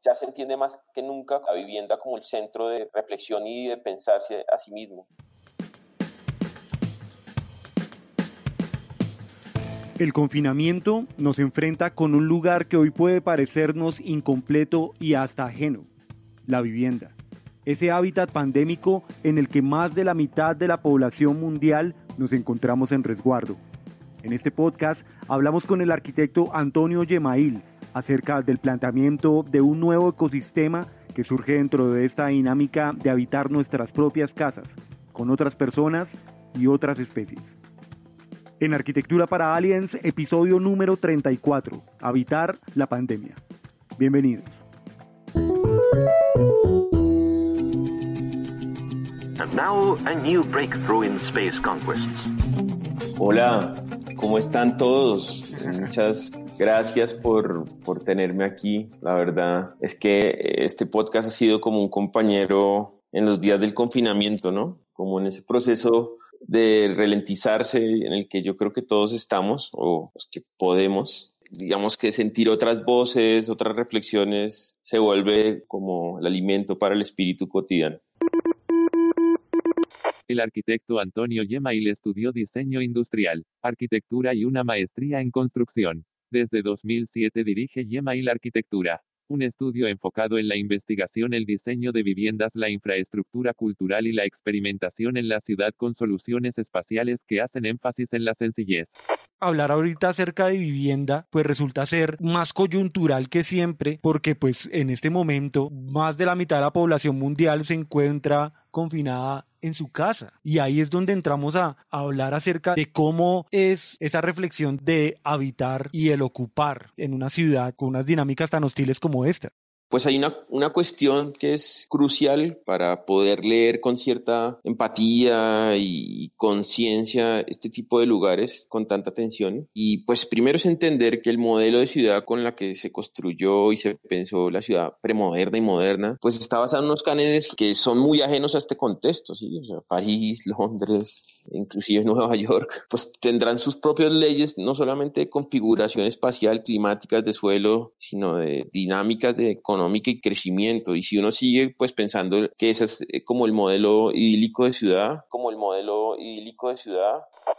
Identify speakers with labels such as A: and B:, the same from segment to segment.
A: Ya se entiende más que nunca la vivienda como el centro de reflexión y de pensarse a sí mismo.
B: El confinamiento nos enfrenta con un lugar que hoy puede parecernos incompleto y hasta ajeno: la vivienda. Ese hábitat pandémico en el que más de la mitad de la población mundial nos encontramos en resguardo. En este podcast hablamos con el arquitecto Antonio Gemayel acerca del planteamiento de un nuevo ecosistema que surge dentro de esta dinámica de habitar nuestras propias casas, con otras personas y otras especies. En Arquitectura para Aliens, episodio número 34, Habitar la pandemia. Bienvenidos.
C: And now a new breakthrough in space conquests.
A: Hola, ¿cómo están todos? Muchas gracias por tenerme aquí. La verdad es que este podcast ha sido como un compañero en los días del confinamiento, ¿no? Como en ese proceso de ralentizarse en el que yo creo que todos estamos, o los que podemos. Digamos que sentir otras voces, otras reflexiones, se vuelve como el alimento para el espíritu cotidiano.
D: El arquitecto Antonio Gemayel estudió diseño industrial, arquitectura y una maestría en construcción. Desde 2007 dirige Gemayel Arquitectura, un estudio enfocado en la investigación, el diseño de viviendas, la infraestructura cultural y la experimentación en la ciudad con soluciones espaciales que hacen énfasis en la sencillez.
B: Hablar ahorita acerca de vivienda pues resulta ser más coyuntural que siempre, porque pues en este momento más de la mitad de la población mundial se encuentra confinada en su casa, y ahí es donde entramos a hablar acerca de cómo es esa reflexión de habitar y el ocupar en una ciudad con unas dinámicas tan hostiles como esta.
A: Pues hay una cuestión que es crucial para poder leer con cierta empatía y conciencia este tipo de lugares con tanta atención. Y pues primero es entender que el modelo de ciudad con la que se construyó y se pensó la ciudad premoderna y moderna, pues está basada en unos cánones que son muy ajenos a este contexto, ¿sí? O sea, París, Londres, inclusive Nueva York, pues tendrán sus propias leyes, no solamente de configuración espacial, climáticas de suelo, sino de dinámicas de economía y crecimiento. Y si uno sigue pues pensando que ese es como el modelo idílico de ciudad,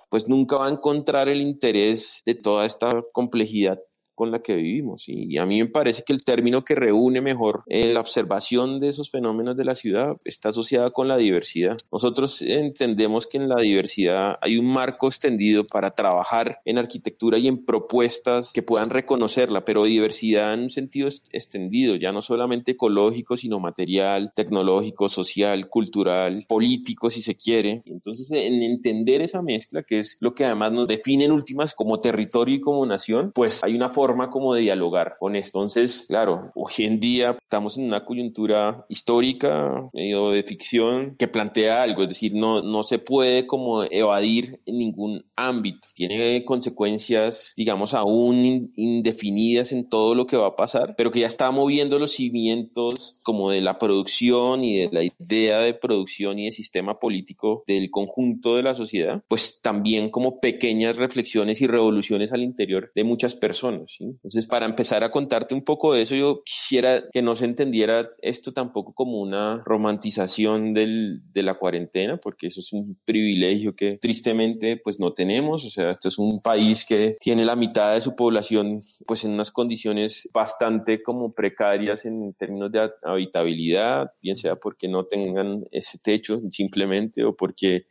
A: pues nunca va a encontrar el interés de toda esta complejidad con la que vivimos. Y a mí me parece que el término que reúne mejor la observación de esos fenómenos de la ciudad está asociada con la diversidad. Nosotros entendemos que en la diversidad hay un marco extendido para trabajar en arquitectura y en propuestas que puedan reconocerla, pero diversidad en un sentido extendido, ya no solamente ecológico, sino material, tecnológico, social, cultural, político, si se quiere. Entonces, en entender esa mezcla, que es lo que además nos define en últimas como territorio y como nación, pues hay una forma como de dialogar con esto. Entonces, claro, hoy en día estamos en una coyuntura histórica, medio de ficción, que plantea algo, es decir, no se puede como evadir en ningún ámbito. Tiene consecuencias, digamos, aún indefinidas en todo lo que va a pasar, pero que ya está moviendo los cimientos como de la producción y de la idea de producción y de sistema político del conjunto de la sociedad, pues también como pequeñas reflexiones y revoluciones al interior de muchas personas. ¿Sí? Entonces, para empezar a contarte un poco de eso, yo quisiera que no se entendiera esto tampoco como una romantización de la cuarentena, porque eso es un privilegio que tristemente pues no tenemos. O sea, esto es un país que tiene la mitad de su población pues en unas condiciones bastante como precarias en términos de habitabilidad, bien sea porque no tengan ese techo simplemente o porque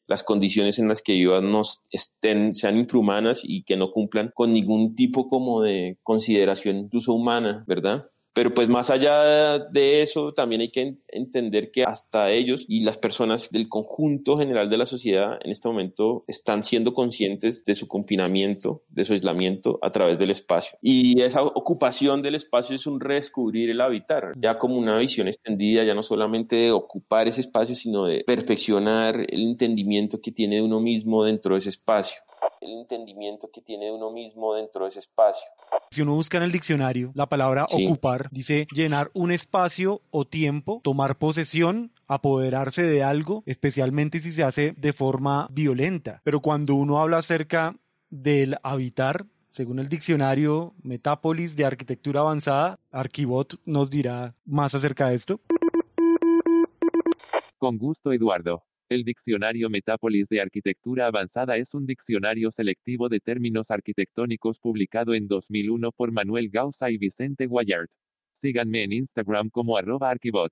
A: las condiciones en las que vivan sean infrahumanas y que no cumplan con ningún tipo como de consideración incluso humana, ¿verdad? Pero pues más allá de eso, también hay que entender que hasta ellos y las personas del conjunto general de la sociedad en este momento están siendo conscientes de su confinamiento, de su aislamiento a través del espacio. Y esa ocupación del espacio es un redescubrir el habitar, ya como una visión extendida, ya no solamente de ocupar ese espacio, sino de perfeccionar el entendimiento que tiene de uno mismo dentro de ese espacio.
B: Si uno busca en el diccionario la palabra ocupar, dice llenar un espacio o tiempo, tomar posesión, apoderarse de algo, especialmente si se hace de forma violenta. Pero cuando uno habla acerca del habitar, según el diccionario Metápolis de Arquitectura Avanzada. Arquibot nos dirá más acerca de esto.
D: Con gusto, Eduardo. El diccionario Metápolis de Arquitectura Avanzada es un diccionario selectivo de términos arquitectónicos publicado en 2001 por Manuel Gausa y Vicente Guayart. Síganme en Instagram como @arquibot.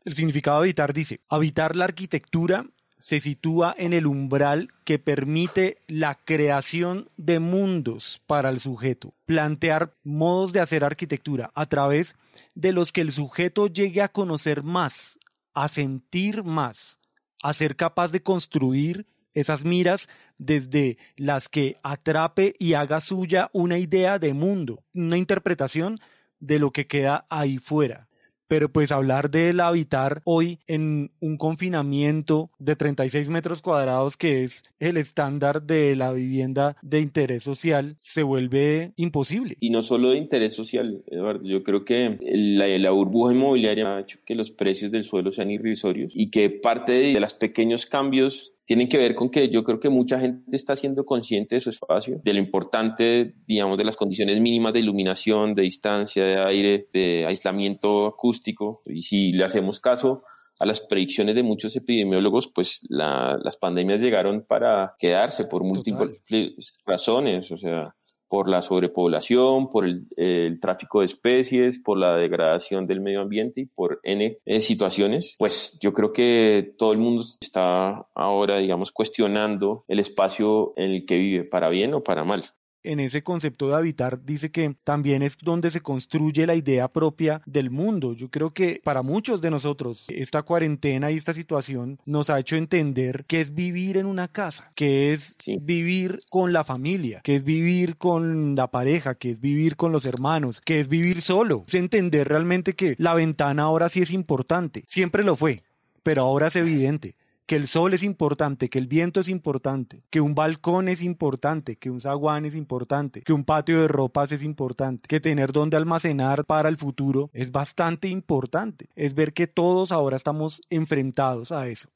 B: El significado de habitar dice: habitar la arquitectura se sitúa en el umbral que permite la creación de mundos para el sujeto. Plantear modos de hacer arquitectura a través de los que el sujeto llegue a conocer más, a sentir más, a ser capaz de construir esas miras desde las que atrape y haga suya una idea de mundo, una interpretación de lo que queda ahí fuera. Pero pues hablar del habitar hoy en un confinamiento de 36 metros cuadrados, que es el estándar de la vivienda de interés social, se vuelve imposible.
A: Y no solo de interés social, Eduardo. Yo creo que la burbuja inmobiliaria ha hecho que los precios del suelo sean irrisorios y que parte de los pequeños cambios tienen que ver con que yo creo que mucha gente está siendo consciente de su espacio, de lo importante, digamos, de las condiciones mínimas de iluminación, de distancia, de aire, de aislamiento acústico. Y si le hacemos caso a las predicciones de muchos epidemiólogos, pues las pandemias llegaron para quedarse por múltiples razones, o sea, por la sobrepoblación, por el tráfico de especies, por la degradación del medio ambiente y por N situaciones. Pues yo creo que todo el mundo está ahora, digamos, cuestionando el espacio en el que vive, para bien o para mal.
B: En ese concepto de habitar dice que también es donde se construye la idea propia del mundo. Yo creo que para muchos de nosotros esta cuarentena y esta situación nos ha hecho entender qué es vivir en una casa, qué es vivir con la familia, qué es vivir con la pareja, qué es vivir con los hermanos, qué es vivir solo. Es entender realmente que la ventana ahora sí es importante. Siempre lo fue, pero ahora es evidente que el sol es importante, que el viento es importante, que un balcón es importante, que un zaguán es importante, que un patio de ropas es importante, que tener donde almacenar para el futuro es bastante importante. Es ver que todos ahora estamos enfrentados a eso.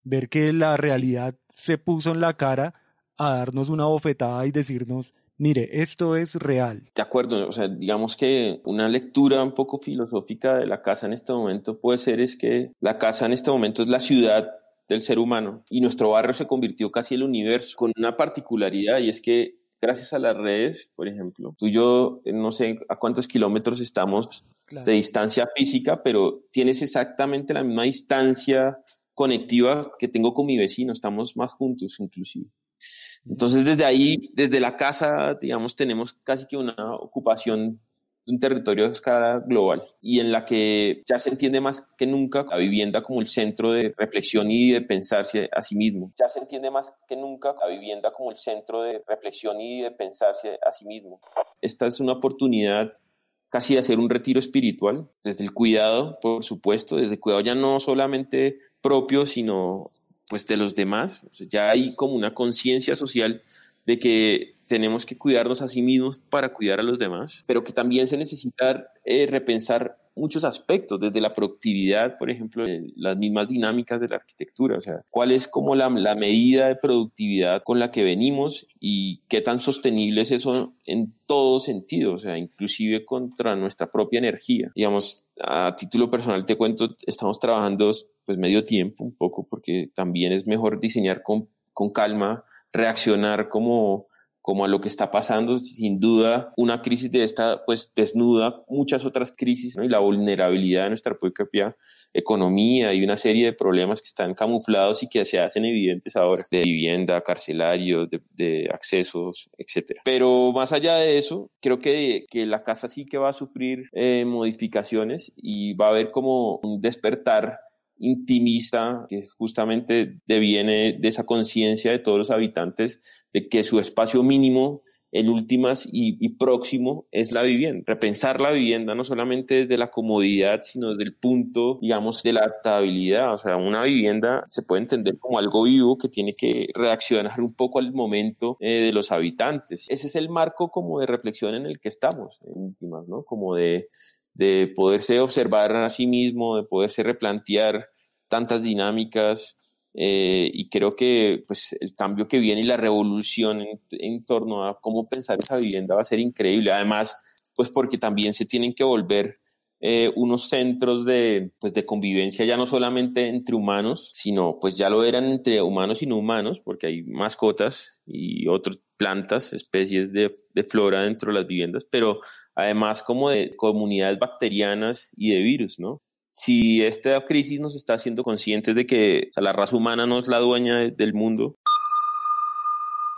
B: Ver que la realidad se puso en la cara a darnos una bofetada y decirnos: mire, esto es real.
A: De acuerdo, o sea, digamos que una lectura un poco filosófica de la casa en este momento puede ser es que la casa en este momento es la ciudad del ser humano y nuestro barrio se convirtió casi en el universo, con una particularidad, y es que gracias a las redes, por ejemplo, tú y yo no sé a cuántos kilómetros estamos de distancia física, pero tienes exactamente la misma distancia conectiva que tengo con mi vecino, estamos más juntos inclusive. Entonces desde ahí, desde la casa, digamos, tenemos casi que una ocupación de un territorio a escala global y en la que ya se entiende más que nunca la vivienda como el centro de reflexión y de pensarse a sí mismo. Ya se entiende más que nunca la vivienda como el centro de reflexión y de pensarse a sí mismo. Esta es una oportunidad casi de hacer un retiro espiritual, desde el cuidado, por supuesto, desde el cuidado ya no solamente propio, sino pues de los demás. O sea, ya hay como una conciencia social de que tenemos que cuidarnos a sí mismos para cuidar a los demás, pero que también se necesita repensar muchos aspectos, desde la productividad, por ejemplo, las mismas dinámicas de la arquitectura, o sea, cuál es como la medida de productividad con la que venimos y qué tan sostenible es eso en todo sentido, o sea, inclusive contra nuestra propia energía. Digamos, a título personal te cuento, estamos trabajando pues medio tiempo un poco porque también es mejor diseñar con calma, reaccionar como a lo que está pasando. Sin duda, una crisis de esta pues desnuda muchas otras crisis, ¿no? Y la vulnerabilidad de nuestra propia economía y una serie de problemas que están camuflados y que se hacen evidentes ahora, de vivienda, carcelarios, de accesos, etc. Pero más allá de eso, creo que la casa sí que va a sufrir modificaciones y va a haber como un despertar intimista que justamente deviene de esa conciencia de todos los habitantes de que su espacio mínimo, en últimas y próximo, es la vivienda. Repensar la vivienda no solamente desde la comodidad, sino desde el punto, digamos, de la adaptabilidad. O sea, una vivienda se puede entender como algo vivo que tiene que reaccionar un poco al momento de los habitantes. Ese es el marco como de reflexión en el que estamos, en últimas, ¿no? Como de poderse observar a sí mismo, de poderse replantear tantas dinámicas Y creo que pues, el cambio que viene y la revolución en torno a cómo pensar esa vivienda va a ser increíble. Además, pues porque también se tienen que volver unos centros pues, de convivencia ya no solamente entre humanos, sino pues ya lo eran entre humanos y no humanos, porque hay mascotas y otras plantas, especies de flora dentro de las viviendas, pero además como de comunidades bacterianas y de virus, ¿no? Si esta crisis nos está haciendo conscientes de que, o sea, la raza humana no es la dueña del mundo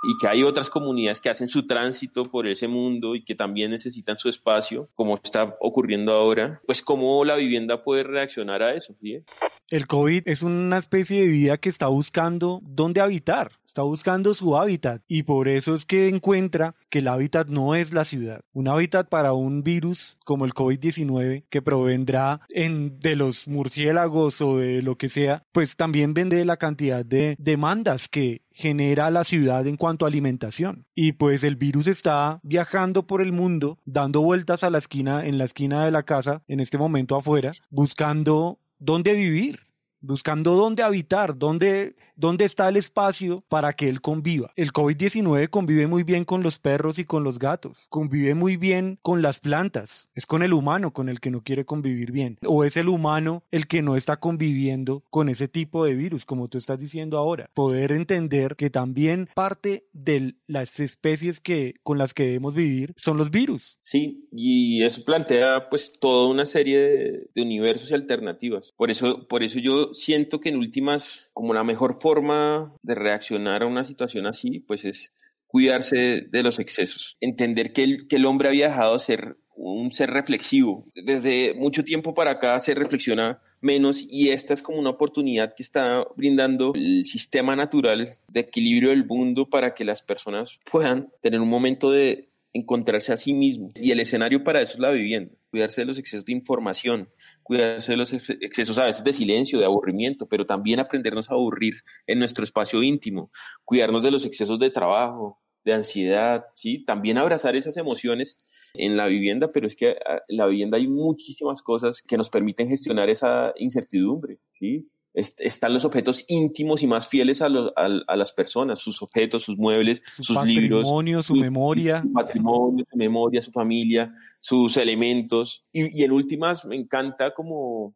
A: y que hay otras comunidades que hacen su tránsito por ese mundo y que también necesitan su espacio, como está ocurriendo ahora, pues cómo la vivienda puede reaccionar a eso, ¿sí?
B: El COVID es una especie de vida que está buscando dónde habitar, está buscando su hábitat y por eso es que encuentra que el hábitat no es la ciudad. Un hábitat para un virus como el COVID-19 que provendrá de los murciélagos o de lo que sea, pues también vende la cantidad de demandas que genera la ciudad en cuanto a alimentación. Y pues el virus está viajando por el mundo, dando vueltas en la esquina de la casa, en este momento afuera, buscando dónde vivir, buscando dónde habitar, dónde está el espacio para que él conviva. El COVID-19 convive muy bien con los perros y con los gatos, convive muy bien con las plantas, es con el humano con el que no quiere convivir bien, o es el humano el que no está conviviendo con ese tipo de virus, como tú estás diciendo ahora. Poder entender que también parte de las especies con las que debemos vivir son los virus.
A: Sí, y eso plantea pues toda una serie de universos y alternativas. Por eso yo siento que en últimas, como la mejor forma de reaccionar a una situación así, pues es cuidarse de los excesos. Entender que el hombre ha viajado a ser un ser reflexivo. Desde mucho tiempo para acá se reflexiona menos y esta es como una oportunidad que está brindando el sistema natural de equilibrio del mundo para que las personas puedan tener un momento de encontrarse a sí mismo. Y el escenario para eso es la vivienda. Cuidarse de los excesos de información, cuidarse de los excesos a veces de silencio, de aburrimiento, pero también aprendernos a aburrir en nuestro espacio íntimo, cuidarnos de los excesos de trabajo, de ansiedad, ¿sí? También abrazar esas emociones en la vivienda, pero es que en la vivienda hay muchísimas cosas que nos permiten gestionar esa incertidumbre, ¿sí? Están los objetos íntimos y más fieles a las personas, sus objetos, sus muebles, sus libros,
B: su memoria.
A: Su patrimonio, su memoria, su familia, sus elementos. Y en últimas me encanta como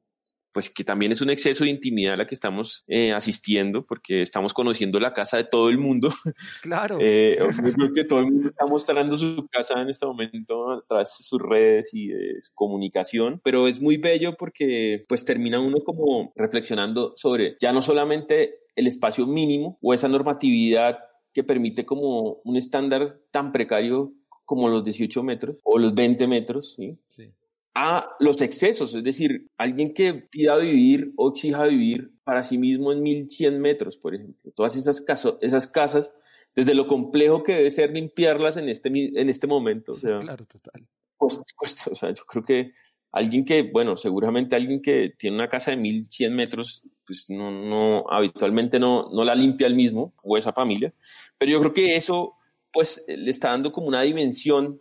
A: pues que también es un exceso de intimidad a la que estamos asistiendo, porque estamos conociendo la casa de todo el mundo.
B: Claro.
A: Yo creo que todo el mundo está mostrando su casa en este momento a través de sus redes y de su comunicación, pero es muy bello porque pues termina uno como reflexionando sobre ya no solamente el espacio mínimo o esa normatividad que permite como un estándar tan precario como los 18 metros o los 20 metros, ¿sí?
B: Sí.
A: A los excesos, es decir, alguien que pida vivir o exija vivir para sí mismo en 1100 metros, por ejemplo. Todas esas casas, desde lo complejo que debe ser limpiarlas en este momento. O sea,
B: claro, total.
A: Pues, o sea, yo creo que seguramente alguien que tiene una casa de 1100 metros, pues habitualmente no la limpia él mismo o esa familia. Pero yo creo que eso, pues, le está dando como una dimensión,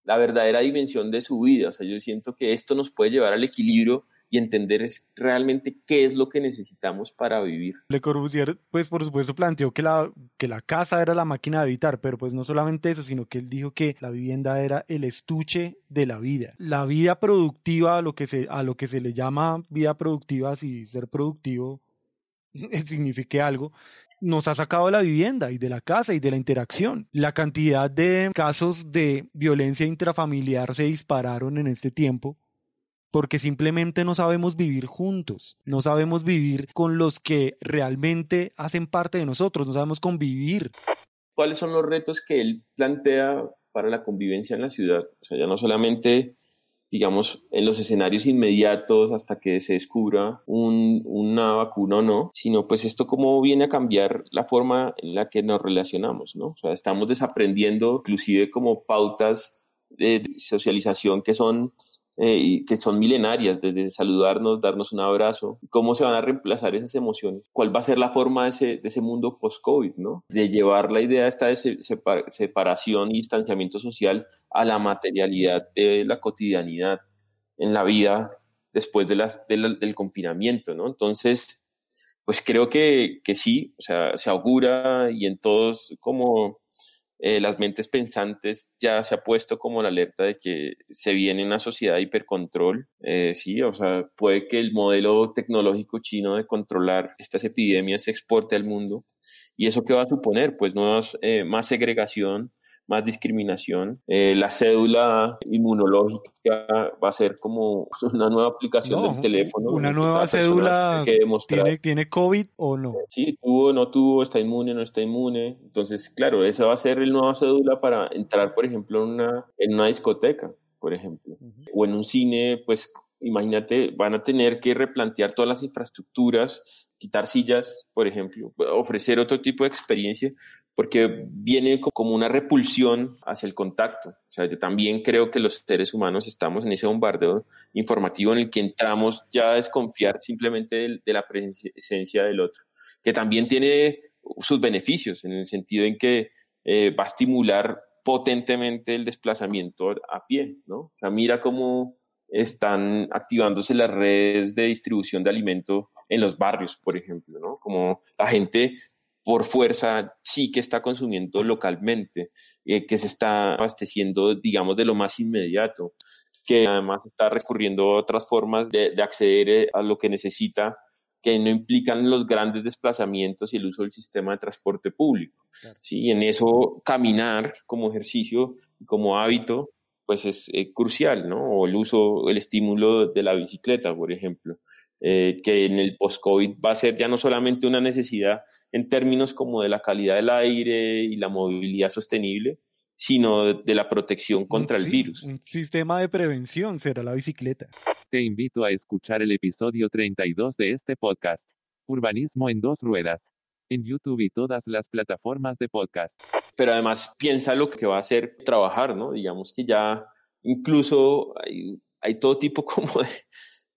A: la verdadera dimensión de su vida. O sea, yo siento que esto nos puede llevar al equilibrio y entender realmente qué es lo que necesitamos para vivir.
B: Le Corbusier, pues por supuesto planteó que la casa era la máquina de habitar, pero pues no solamente eso, sino que él dijo que la vivienda era el estuche de la vida. La vida productiva, a lo que se le llama vida productiva, si ser productivo signifique algo, nos ha sacado de la vivienda y de la casa y de la interacción. La cantidad de casos de violencia intrafamiliar se dispararon en este tiempo porque simplemente no sabemos vivir juntos, no sabemos vivir con los que realmente hacen parte de nosotros, no sabemos convivir.
A: ¿Cuáles son los retos que él plantea para la convivencia en la ciudad? O sea, ya no solamente, digamos, en los escenarios inmediatos hasta que se descubra una vacuna o no, sino pues esto cómo viene a cambiar la forma en la que nos relacionamos, ¿no? O sea, estamos desaprendiendo inclusive como pautas de socialización que son milenarias, desde saludarnos, darnos un abrazo. ¿Cómo se van a reemplazar esas emociones? ¿Cuál va a ser la forma de ese mundo post-COVID, ¿no? De llevar la idea esta de separación y distanciamiento social a la materialidad de la cotidianidad en la vida después del confinamiento, ¿no? Entonces, pues creo que sí, o sea, se augura y en todos como las mentes pensantes ya se ha puesto como la alerta de que se viene una sociedad de hipercontrol, sí, o sea, puede que el modelo tecnológico chino de controlar estas epidemias se exporte al mundo. ¿Y eso qué va a suponer? Pues más segregación, más discriminación. La cédula inmunológica va a ser como una nueva aplicación del teléfono en
B: una
A: el que
B: nueva
A: cada persona
B: cédula
A: tiene que demostrar
B: tiene COVID o no.
A: sí, tuvo, no tuvo, está inmune, no está inmune. Entonces, claro, esa va a ser el nueva cédula para entrar, por ejemplo, en una discoteca, por ejemplo, o en un cine, pues imagínate, van a tener que replantear todas las infraestructuras, quitar sillas, por ejemplo, ofrecer otro tipo de experiencia, porque viene como una repulsión hacia el contacto. O sea, yo también creo que los seres humanos estamos en ese bombardeo informativo en el que entramos ya a desconfiar simplemente de la presencia del otro, que también tiene sus beneficios en el sentido en que va a estimular potentemente el desplazamiento a pie, ¿no? O sea, mira cómo están activándose las redes de distribución de alimento en los barrios, por ejemplo, ¿no? Como la gente por fuerza sí que está consumiendo localmente, que se está abasteciendo, digamos, de lo más inmediato, que además está recurriendo a otras formas de acceder a lo que necesita, que no implican los grandes desplazamientos y el uso del sistema de transporte público. Claro. ¿Sí? Y en eso caminar como ejercicio, como hábito, pues es crucial, ¿no? O el estímulo de la bicicleta, por ejemplo, que en el post-COVID va a ser ya no solamente una necesidad en términos como de la calidad del aire y la movilidad sostenible, sino de la protección contra el virus.
B: Un sistema de prevención será la bicicleta.
D: Te invito a escuchar el episodio 32 de este podcast, Urbanismo en dos ruedas, en YouTube y todas las plataformas de podcast.
A: Pero además piensa lo que va a hacer trabajar, ¿no? Digamos que ya incluso hay todo tipo como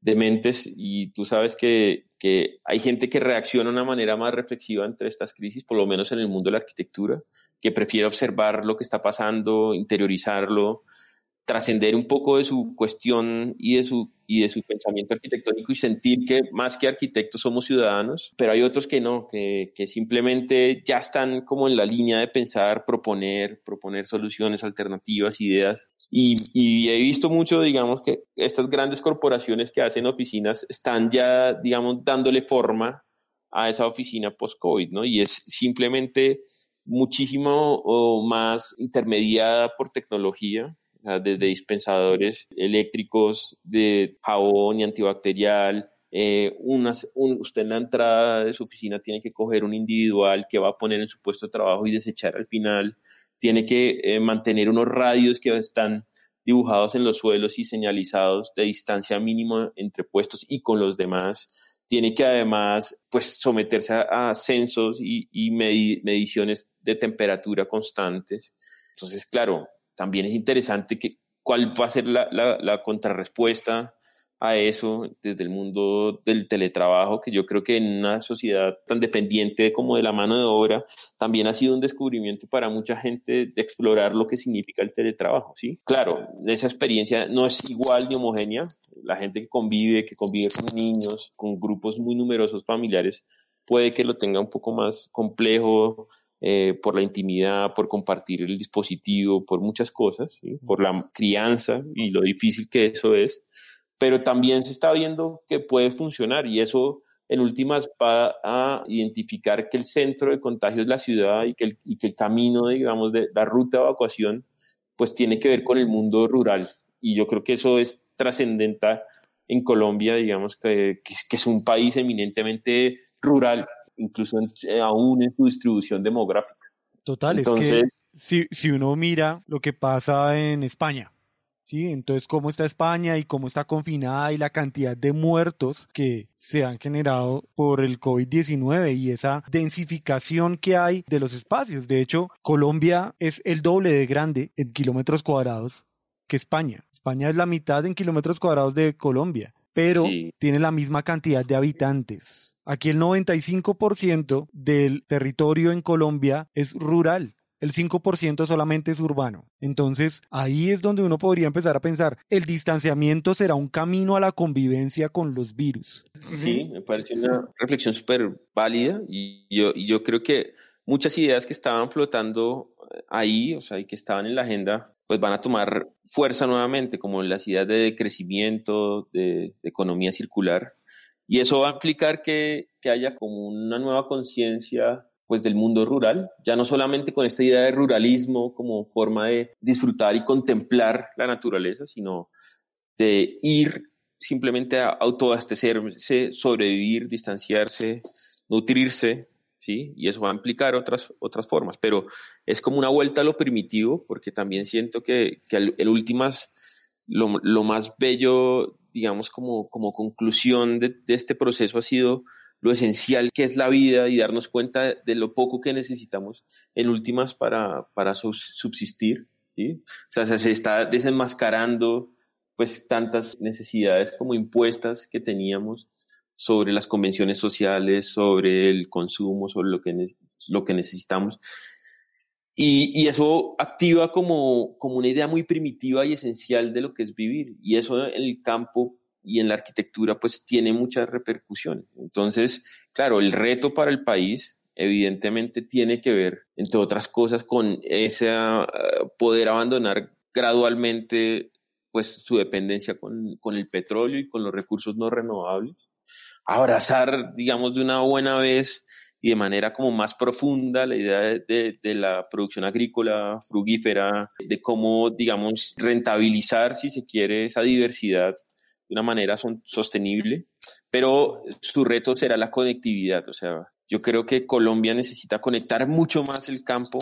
A: de mentes y tú sabes que hay gente que reacciona de una manera más reflexiva entre estas crisis, por lo menos en el mundo de la arquitectura, que prefiere observar lo que está pasando, interiorizarlo, trascender un poco de su cuestión y de su pensamiento arquitectónico y sentir que más que arquitectos somos ciudadanos, pero hay otros que no, que simplemente ya están como en la línea de pensar, proponer soluciones, alternativas, ideas. Y he visto mucho, digamos, que estas grandes corporaciones que hacen oficinas están ya, digamos, dándole forma a esa oficina post-COVID, ¿no? Y es simplemente muchísimo más intermediada por tecnología, desde dispensadores eléctricos de jabón y antibacterial. Usted en la entrada de su oficina tiene que coger un individual que va a poner en su puesto de trabajo y desechar al final. Tiene que mantener unos radios que están dibujados en los suelos y señalizados de distancia mínima entre puestos y con los demás. Tiene que además pues, someterse a censos y mediciones de temperatura constantes. Entonces, claro, también es interesante cuál va a ser la contrarrespuesta a eso desde el mundo del teletrabajo, que yo creo que en una sociedad tan dependiente como de la mano de obra, también ha sido un descubrimiento para mucha gente de explorar lo que significa el teletrabajo, ¿sí? Claro, esa experiencia no es igual ni homogénea. La gente que convive con niños, con grupos muy numerosos familiares, puede que lo tenga un poco más complejo, por la intimidad, por compartir el dispositivo, por muchas cosas, ¿sí? Por la crianza y lo difícil que eso es, pero también se está viendo que puede funcionar y eso en últimas va a identificar que el centro de contagio es la ciudad y que el camino, digamos, de la ruta de evacuación, pues tiene que ver con el mundo rural y yo creo que eso es trascendental en Colombia, digamos que es un país eminentemente rural, incluso aún en su distribución demográfica.
B: Total, entonces, es que si uno mira lo que pasa en España, ¿sí? Entonces, cómo está España y cómo está confinada y la cantidad de muertos que se han generado por el COVID-19 y esa densificación que hay de los espacios. De hecho, Colombia es el doble de grande en kilómetros cuadrados que España. España es la mitad en kilómetros cuadrados de Colombia, pero tiene la misma cantidad de habitantes. Aquí el 95% del territorio en Colombia es rural. el 5% solamente es urbano. Entonces, ahí es donde uno podría empezar a pensar, ¿el distanciamiento será un camino a la convivencia con los virus?
A: Sí, me parece una reflexión súper válida y yo creo que muchas ideas que estaban flotando ahí, o sea, y que estaban en la agenda, pues van a tomar fuerza nuevamente, como las ideas de crecimiento, de economía circular. Y eso va a implicar que haya como una nueva conciencia pues del mundo rural, ya no solamente con esta idea de ruralismo como forma de disfrutar y contemplar la naturaleza, sino de ir simplemente a autoabastecerse, sobrevivir, distanciarse, nutrirse, ¿sí? Y eso va a implicar otras formas, pero es como una vuelta a lo primitivo, porque también siento que el últimas, lo más bello, digamos, como conclusión de este proceso ha sido lo esencial que es la vida y darnos cuenta de lo poco que necesitamos en últimas para subsistir, ¿sí? O sea, se está desenmascarando pues tantas necesidades como impuestas que teníamos sobre las convenciones sociales, sobre el consumo, sobre lo que necesitamos. Y eso activa como una idea muy primitiva y esencial de lo que es vivir. Y eso en el campo y en la arquitectura pues tiene muchas repercusiones. Entonces, claro, el reto para el país evidentemente tiene que ver, entre otras cosas, con ese poder abandonar gradualmente pues su dependencia con el petróleo y con los recursos no renovables. Abrazar, digamos, de una buena vez y de manera como más profunda la idea de la producción agrícola frugífera, de cómo, digamos, rentabilizar, si se quiere, esa diversidad de una manera sostenible, pero su reto será la conectividad. O sea, yo creo que Colombia necesita conectar mucho más el campo,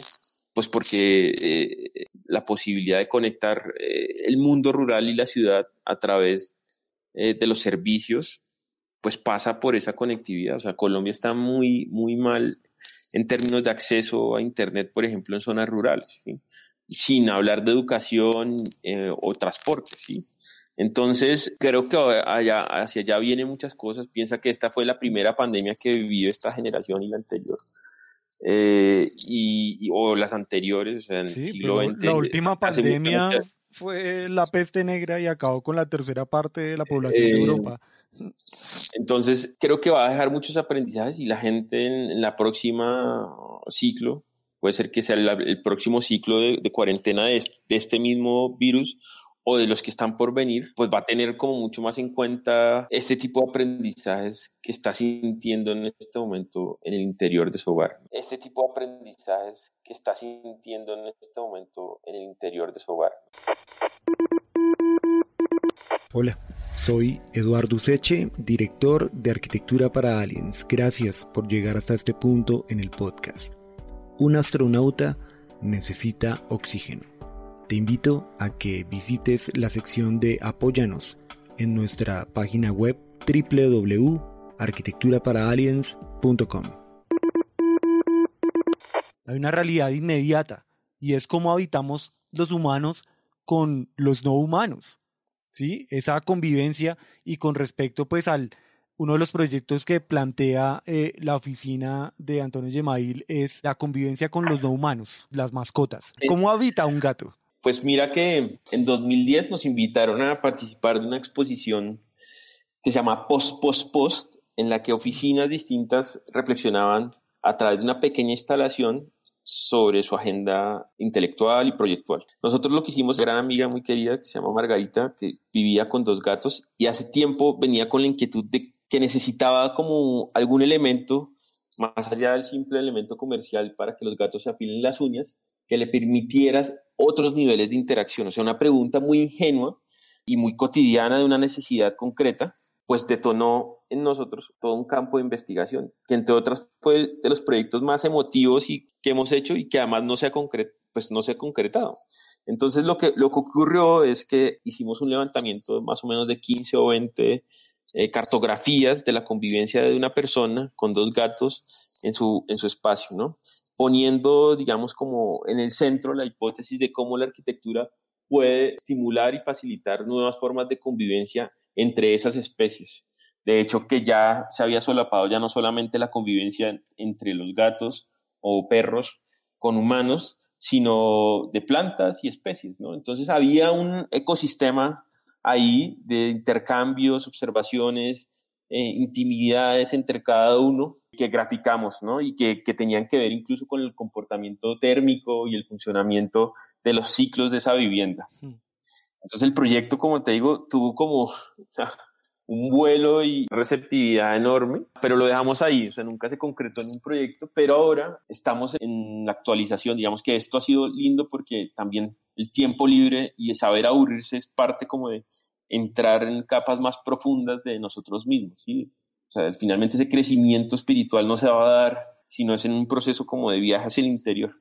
A: pues porque la posibilidad de conectar el mundo rural y la ciudad a través de los servicios, pues pasa por esa conectividad. O sea, Colombia está muy, muy mal en términos de acceso a Internet, por ejemplo, en zonas rurales, ¿sí? Sin hablar de educación o transporte, ¿sí? Entonces, creo que hacia allá vienen muchas cosas. Piensa que esta fue la primera pandemia que vivió esta generación y la anterior. O las anteriores, o sea, en el siglo
B: pero
A: XX.
B: la última pandemia fue la peste negra y acabó con la tercera parte de la población de Europa.
A: Entonces, creo que va a dejar muchos aprendizajes y la gente en la próxima ciclo, puede ser que sea el próximo ciclo de cuarentena de este mismo virus o de los que están por venir, pues va a tener como mucho más en cuenta este tipo de aprendizajes que está sintiendo en este momento en el interior de su hogar. Este tipo de aprendizajes que está sintiendo en este momento en el interior de su hogar.
B: Hola, soy Eduardo Useche, director de Arquitectura para Aliens. Gracias por llegar hasta este punto en el podcast. Un astronauta necesita oxígeno. Te invito a que visites la sección de Apóyanos en nuestra página web www.arquitecturaparaaliens.com. Hay una realidad inmediata y es cómo habitamos los humanos con los no humanos, ¿sí? Esa convivencia y con respecto pues uno de los proyectos que plantea la oficina de Antonio Gemail es la convivencia con los no humanos, las mascotas. ¿Cómo habita un gato?
A: Pues mira que en 2010 nos invitaron a participar de una exposición que se llama Post, en la que oficinas distintas reflexionaban a través de una pequeña instalación sobre su agenda intelectual y proyectual. Nosotros lo que hicimos, gran amiga muy querida que se llama Margarita, que vivía con 2 gatos y hace tiempo venía con la inquietud de que necesitaba como algún elemento, más allá del simple elemento comercial, para que los gatos se afilen las uñas, que le permitiera otros niveles de interacción. O sea, una pregunta muy ingenua y muy cotidiana de una necesidad concreta, pues detonó en nosotros todo un campo de investigación, que entre otras fue de los proyectos más emotivos y que hemos hecho y que además no se ha concretado. Entonces lo que ocurrió es que hicimos un levantamiento más o menos de 15 o 20 cartografías de la convivencia de una persona con 2 gatos en su espacio, ¿no? Poniendo, digamos, como en el centro la hipótesis de cómo la arquitectura puede estimular y facilitar nuevas formas de convivencia entre esas especies. De hecho, que ya se había solapado ya no solamente la convivencia entre los gatos o perros con humanos, sino de plantas y especies, ¿no? Entonces había un ecosistema ahí de intercambios, observaciones, intimidades entre cada uno que graficamos, ¿no? Y que tenían que ver incluso con el comportamiento térmico y el funcionamiento de los ciclos de esa vivienda. Entonces el proyecto, como te digo, tuvo como un vuelo y receptividad enorme, pero lo dejamos ahí, o sea, nunca se concretó en un proyecto, pero ahora estamos en la actualización. Digamos que esto ha sido lindo porque también el tiempo libre y el saber aburrirse es parte como de entrar en capas más profundas de nosotros mismos, ¿sí? O sea, finalmente ese crecimiento espiritual no se va a dar si no es en un proceso como de viaje hacia el interior.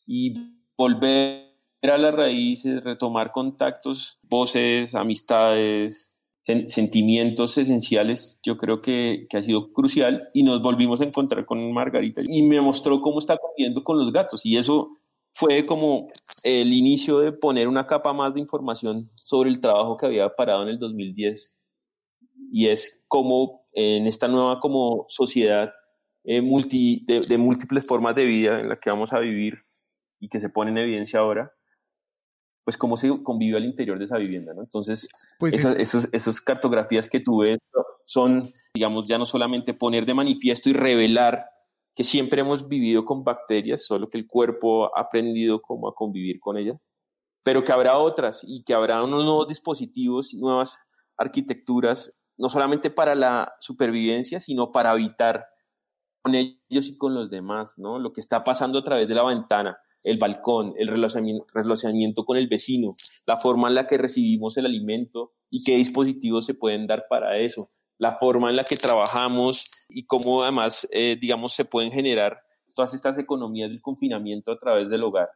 A: Y volver a las raíces, retomar contactos, voces, amistades, sentimientos esenciales, yo creo que ha sido crucial. Y nos volvimos a encontrar con Margarita y me mostró cómo está conviviendo con los gatos, y eso fue como el inicio de poner una capa más de información sobre el trabajo que había parado en el 2010, y es cómo en esta nueva como sociedad de múltiples formas de vida en la que vamos a vivir y que se pone en evidencia ahora, pues cómo se convive al interior de esa vivienda, ¿no? Entonces, pues esas cartografías que tuve son, digamos, ya no solamente poner de manifiesto y revelar que siempre hemos vivido con bacterias, solo que el cuerpo ha aprendido cómo a convivir con ellas, pero que habrá otras y que habrá unos nuevos dispositivos y nuevas arquitecturas, no solamente para la supervivencia, sino para habitar con ellos y con los demás, ¿no? Lo que está pasando a través de la ventana, el balcón, el relacionamiento con el vecino, la forma en la que recibimos el alimento y qué dispositivos se pueden dar para eso, la forma en la que trabajamos y cómo además, digamos, se pueden generar todas estas economías del confinamiento a través del hogar.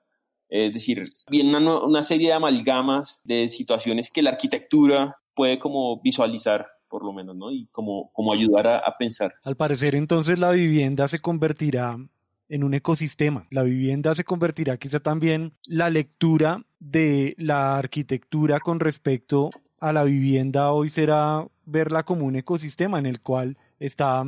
A: Es decir, viene una serie de amalgamas de situaciones que la arquitectura puede como visualizar, por lo menos, ¿no? Y como ayudar a pensar.
B: Al parecer, entonces, la vivienda se convertirá en un ecosistema. La vivienda se convertirá quizá también la lectura de la arquitectura con respecto a la vivienda hoy será verla como un ecosistema en el cual está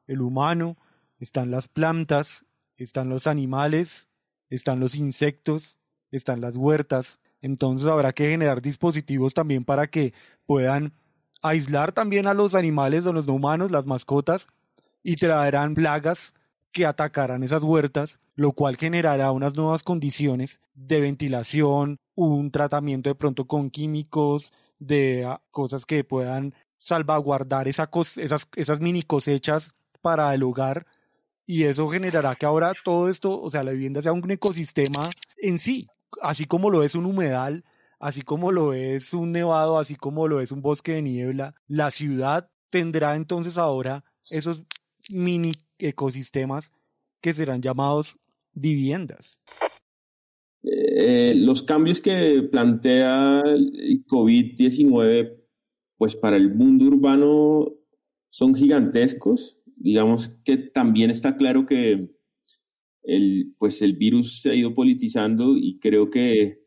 B: el humano, están las plantas, están los animales, están los insectos, están las huertas. Entonces habrá que generar dispositivos también para que puedan aislar también a los animales, a los no humanos, las mascotas, y traerán plagas que atacarán esas huertas, lo cual generará unas nuevas condiciones de ventilación, un tratamiento de pronto con químicos, de cosas que puedan salvaguardar esas mini cosechas para el hogar, y eso generará que ahora todo esto, o sea, la vivienda sea un ecosistema en sí, así como lo es un humedal, así como lo es un nevado, así como lo es un bosque de niebla. La ciudad tendrá entonces ahora esos mini ecosistemas que serán llamados viviendas.
A: Los cambios que plantea el COVID-19, pues para el mundo urbano son gigantescos. Digamos que también está claro que el virus se ha ido politizando, y creo que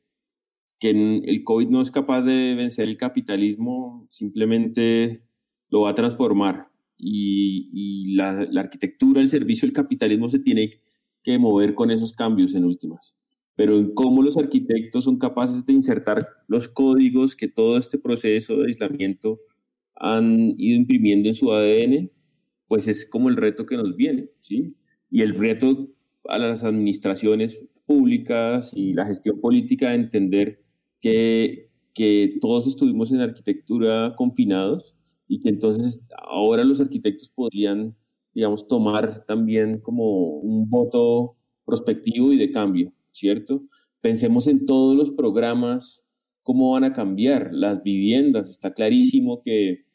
A: el COVID no es capaz de vencer el capitalismo, simplemente lo va a transformar. Y la arquitectura, el servicio, el capitalismo se tiene que mover con esos cambios en últimas. Pero en cómo los arquitectos son capaces de insertar los códigos que todo este proceso de aislamiento han ido imprimiendo en su ADN, pues es como el reto que nos viene, ¿sí? Y el reto a las administraciones públicas y la gestión política de entender que todos estuvimos en arquitectura confinados, y que entonces ahora los arquitectos podrían, digamos, tomar también como un voto prospectivo y de cambio, ¿cierto? Pensemos en todos los programas, cómo van a cambiar las viviendas. Está clarísimo que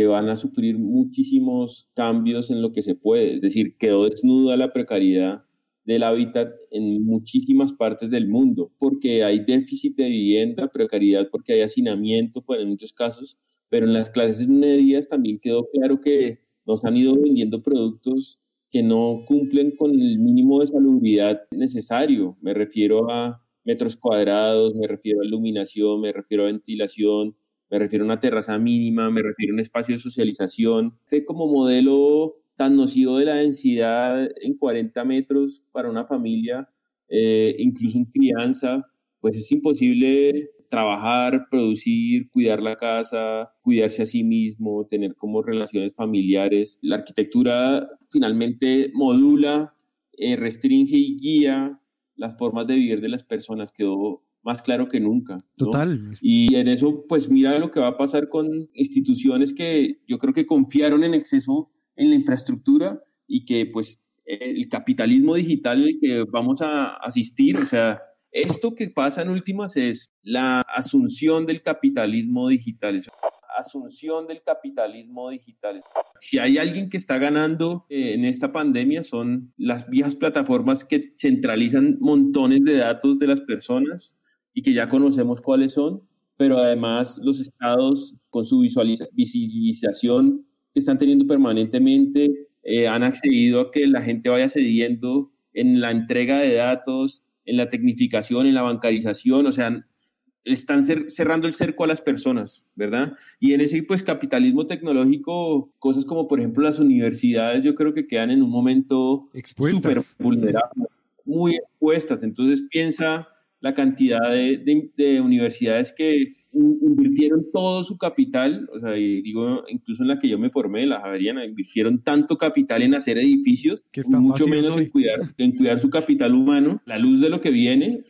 A: van a sufrir muchísimos cambios en lo que se puede. Es decir, quedó desnuda la precariedad del hábitat en muchísimas partes del mundo, porque hay déficit de vivienda, precariedad porque hay hacinamiento, pues en muchos casos, pero en las clases medias también quedó claro que nos han ido vendiendo productos que no cumplen con el mínimo de salubridad necesario. Me refiero a metros cuadrados, me refiero a iluminación, me refiero a ventilación, me refiero a una terraza mínima, me refiero a un espacio de socialización. Este como modelo tan nocivo de la densidad en 40 metros para una familia incluso en crianza, pues es imposible trabajar, producir, cuidar la casa, cuidarse a sí mismo, tener como relaciones familiares. La arquitectura finalmente modula, restringe y guía las formas de vivir de las personas. Quedó más claro que nunca, ¿no?
B: Total.
A: Y en eso, pues mira lo que va a pasar con instituciones que yo creo que confiaron en exceso en la infraestructura y que pues el capitalismo digital al que vamos a asistir, o sea, esto que pasa en últimas es la asunción del capitalismo digital. Asunción del capitalismo digital. Si hay alguien que está ganando en esta pandemia son las viejas plataformas que centralizan montones de datos de las personas y que ya conocemos cuáles son, pero además los estados con su visibilización que están teniendo permanentemente han accedido a que la gente vaya cediendo en la entrega de datos, en la tecnificación, en la bancarización, o sea, están cerrando el cerco a las personas, ¿verdad? Y en ese pues capitalismo tecnológico, cosas como por ejemplo las universidades, yo creo que quedan en un momento súper vulnerables, muy expuestas. Entonces piensa la cantidad de universidades que invirtieron todo su capital, o sea, y digo, incluso en la que yo me formé, la Javeriana, invirtieron tanto capital en hacer edificios, mucho menos en cuidar su capital humano. La luz de lo que viene,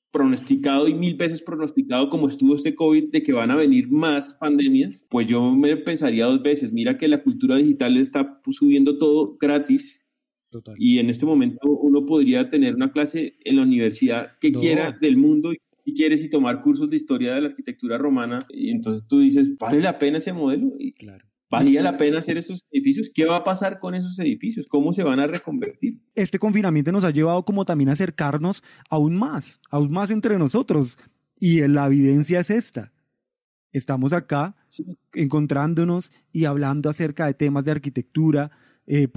A: pronosticado y 1000 veces pronosticado como estuvo este COVID, de que van a venir más pandemias, pues yo me pensaría 2 veces. Mira que la cultura digital está subiendo todo gratis. Total. Y en este momento uno podría tener una clase en la universidad que quiera del mundo y quieres y tomar cursos de historia de la arquitectura romana, y entonces tú dices, ¿vale la pena ese modelo? Y claro. ¿Valía la pena hacer esos edificios? ¿Qué va a pasar con esos edificios? ¿Cómo se van a reconvertir?
B: Este confinamiento nos ha llevado como también a acercarnos aún más entre nosotros, y la evidencia es esta. Estamos acá encontrándonos y hablando acerca de temas de arquitectura, se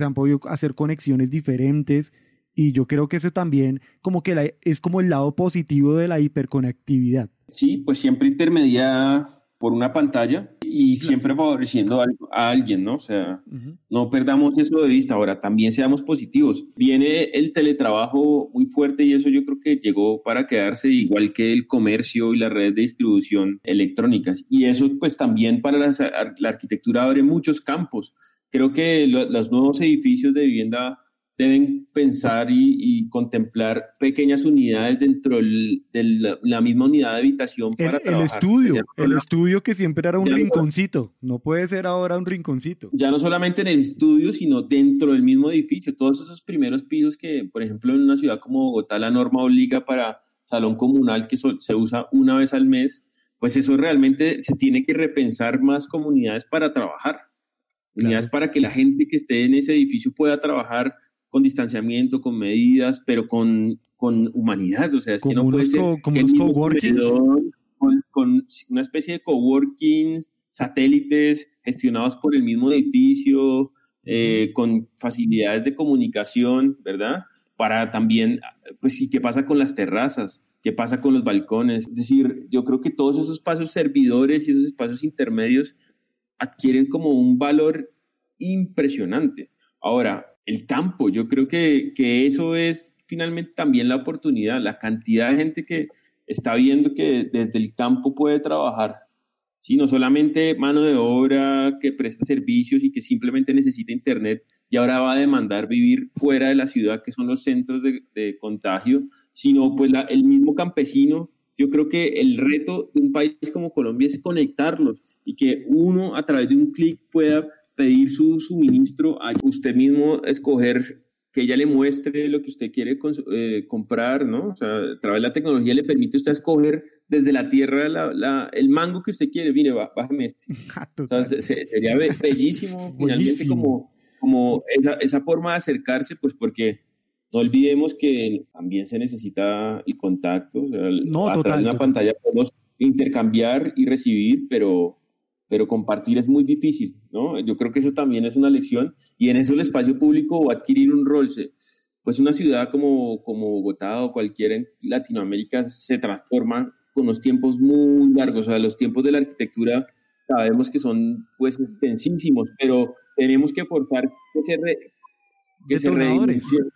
B: han podido hacer conexiones diferentes. Y yo creo que eso también como que es como el lado positivo de la hiperconectividad.
A: Sí, pues siempre intermedia por una pantalla y siempre favoreciendo a alguien, ¿no? O sea, no perdamos eso de vista. Ahora, también seamos positivos. Viene el teletrabajo muy fuerte y eso yo creo que llegó para quedarse, igual que el comercio y las redes de distribución electrónicas. Y eso pues también para la arquitectura abre muchos campos. Creo que los nuevos edificios de vivienda deben pensar y contemplar pequeñas unidades dentro de la misma unidad de habitación para trabajar.
B: El estudio que siempre era un rinconcito, no puede ser ahora un rinconcito.
A: Ya no solamente en el estudio, sino dentro del mismo edificio. Todos esos primeros pisos que, por ejemplo, en una ciudad como Bogotá, la norma obliga para salón comunal que se usa una vez al mes, pues eso realmente se tiene que repensar más comunidades para trabajar. Unidades para que la gente que esté en ese edificio pueda trabajar con distanciamiento, con medidas, pero con humanidad. O sea, es que no puede ser
B: como unos coworkings,
A: con una especie de coworkings, satélites gestionados por el mismo edificio, con facilidades de comunicación, ¿verdad? Para también, pues sí, ¿qué pasa con las terrazas? ¿Qué pasa con los balcones? Es decir, yo creo que todos esos espacios servidores y esos espacios intermedios adquieren como un valor impresionante. Ahora, el campo, yo creo que eso es finalmente también la oportunidad, la cantidad de gente que está viendo que desde el campo puede trabajar, ¿sí? No solamente mano de obra que presta servicios y que simplemente necesita internet y ahora va a demandar vivir fuera de la ciudad, que son los centros de contagio, sino pues el mismo campesino. Yo creo que el reto de un país como Colombia es conectarlos y que uno a través de un clic pueda pedir su suministro, a usted mismo escoger, que ella le muestre lo que usted quiere comprar, ¿no? O sea, a través de la tecnología le permite a usted escoger desde la tierra el mango que usted quiere. Mire, bájame este. O sea, sería bellísimo finalmente como esa forma de acercarse, pues porque no olvidemos que también se necesita el contacto. O sea, a través de una pantalla podemos intercambiar y recibir, pero compartir es muy difícil, ¿no? Yo creo que eso también es una lección, y en eso el espacio público va a adquirir un rol. Pues una ciudad como Bogotá o cualquiera en Latinoamérica se transforma con los tiempos muy largos. O sea, los tiempos de la arquitectura sabemos que son pues extensísimos, pero tenemos que forzar que se redimensione.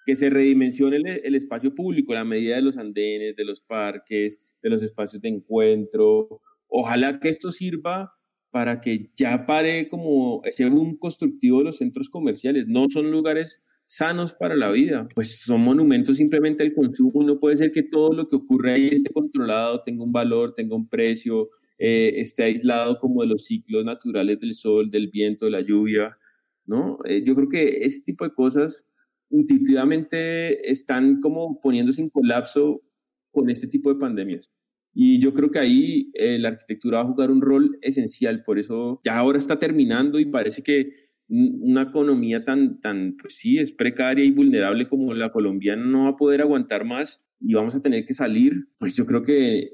A: que se redimensione el espacio público, la medida de los andenes, de los parques, de los espacios de encuentro. Ojalá que esto sirva para que ya pare como ese boom constructivo de los centros comerciales. No son lugares sanos para la vida, pues son monumentos simplemente al consumo. No puede ser que todo lo que ocurre ahí esté controlado, tenga un valor, tenga un precio, esté aislado como de los ciclos naturales del sol, del viento, de la lluvia, ¿no? Yo creo que ese tipo de cosas intuitivamente están como poniéndose en colapso con este tipo de pandemias. Y yo creo que ahí la arquitectura va a jugar un rol esencial. Por eso ya ahora está terminando y parece que una economía tan, pues sí, es precaria y vulnerable como la colombiana no va a poder aguantar más y vamos a tener que salir. Pues yo creo que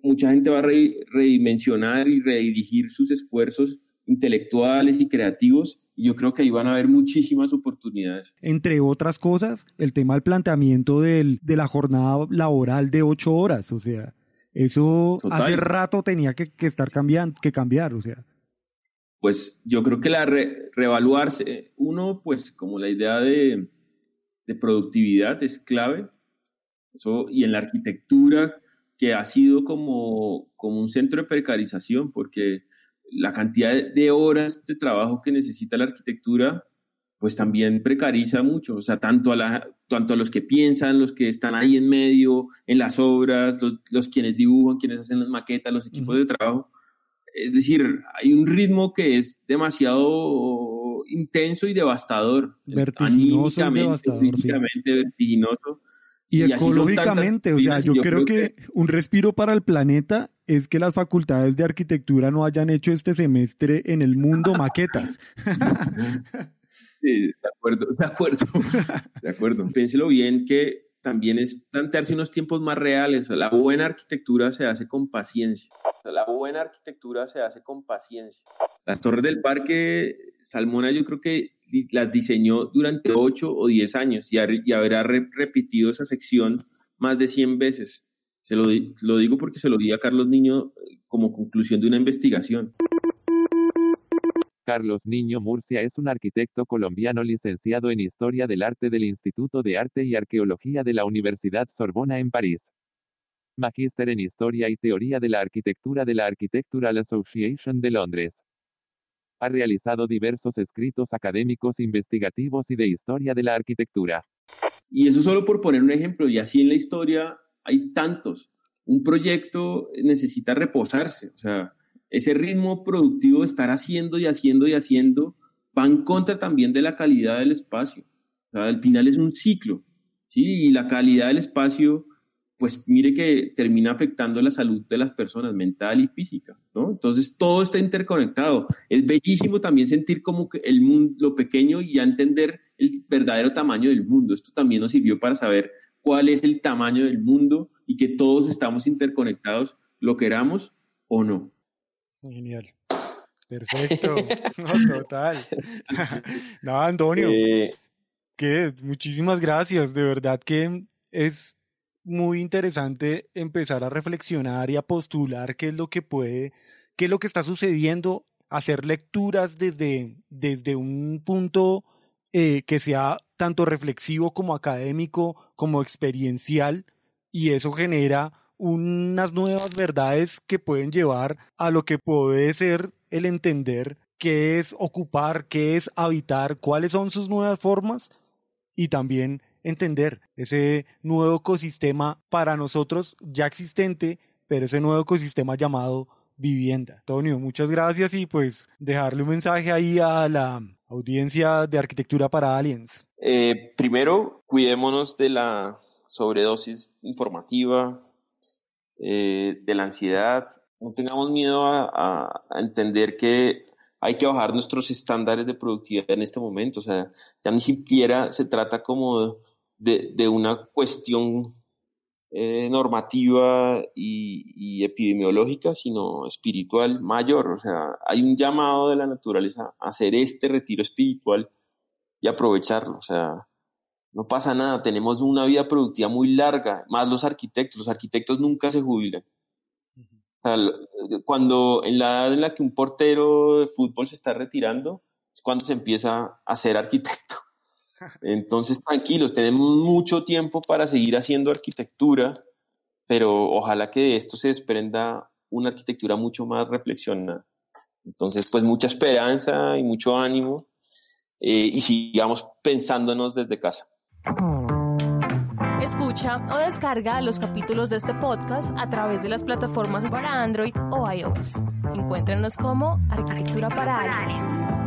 A: mucha gente va a redimensionar y redirigir sus esfuerzos intelectuales y creativos, y yo creo que ahí van a haber muchísimas oportunidades.
B: Entre otras cosas, el tema del planteamiento de la jornada laboral de 8 horas, o sea, eso total. Hace rato tenía que estar cambiar, o sea.
A: Pues yo creo que la reevaluarse, uno, pues como la idea de productividad es clave, eso, y en la arquitectura, que ha sido como un centro de precarización, porque la cantidad de horas de trabajo que necesita la arquitectura, pues también precariza mucho, o sea, tanto a los que piensan, los que están ahí en medio, en las obras, los quienes dibujan, quienes hacen las maquetas, los equipos de trabajo. Es decir, hay un ritmo que es demasiado intenso y devastador.
B: Vertiginoso y devastador,
A: físicamente, sí. Vertiginoso.
B: Y ecológicamente, o sea, yo creo que un respiro para el planeta es que las facultades de arquitectura no hayan hecho este semestre en el mundo maquetas.
A: Sí, de acuerdo. Piénselo bien, que también es plantearse unos tiempos más reales. La buena arquitectura se hace con paciencia. Las torres del Parque Salmona yo creo que las diseñó durante 8 o 10 años y habrá repetido esa sección más de 100 veces. Lo digo porque se lo di a Carlos Niño como conclusión de una investigación.
D: Carlos Niño Murcia es un arquitecto colombiano licenciado en Historia del Arte del Instituto de Arte y Arqueología de la Universidad Sorbona en París. Magíster en Historia y Teoría de la Arquitectura de la Architectural Association de Londres. Ha realizado diversos escritos académicos, investigativos y de historia de la arquitectura.
A: Y eso solo por poner un ejemplo, y así en la historia hay tantos. Un proyecto necesita reposarse, o sea, ese ritmo productivo de estar haciendo y haciendo y haciendo va en contra también de la calidad del espacio. O sea, al final es un ciclo, ¿sí? Y la calidad del espacio, pues mire que termina afectando la salud de las personas, mental y física, ¿no? Entonces todo está interconectado. Es bellísimo también sentir como que el mundo, lo pequeño, y ya entender el verdadero tamaño del mundo. Esto también nos sirvió para saber cuál es el tamaño del mundo y que todos estamos interconectados, lo queramos o no.
B: Genial. Perfecto. No, total. No, Antonio. Muchísimas gracias. De verdad que es muy interesante empezar a reflexionar y a postular qué es lo que está sucediendo, hacer lecturas desde un punto que sea tanto reflexivo como académico, como experiencial, y eso genera unas nuevas verdades que pueden llevar a lo que puede ser el entender qué es ocupar, qué es habitar, cuáles son sus nuevas formas, y también entender ese nuevo ecosistema para nosotros ya existente, pero ese nuevo ecosistema llamado vivienda. Antonio, muchas gracias, y pues dejarle un mensaje ahí a la audiencia de Arquitectura para Aliens.
A: Primero, cuidémonos de la sobredosis informativa, de la ansiedad. No tengamos miedo a entender que hay que bajar nuestros estándares de productividad en este momento. O sea, ya ni siquiera se trata como de una cuestión normativa y epidemiológica, sino espiritual mayor. O sea, hay un llamado de la naturaleza a hacer este retiro espiritual y aprovecharlo. O sea, no pasa nada, tenemos una vida productiva muy larga, más los arquitectos nunca se jubilan. O sea, cuando en la edad en la que un portero de fútbol se está retirando, es cuando se empieza a ser arquitecto. Entonces, tranquilos, tenemos mucho tiempo para seguir haciendo arquitectura, pero ojalá que de esto se desprenda una arquitectura mucho más reflexionada. Entonces, pues mucha esperanza y mucho ánimo, y sigamos pensándonos desde casa.
E: Escucha o descarga los capítulos de este podcast a través de las plataformas para Android o iOS. Encuéntranos como Arquitectura para Aliens.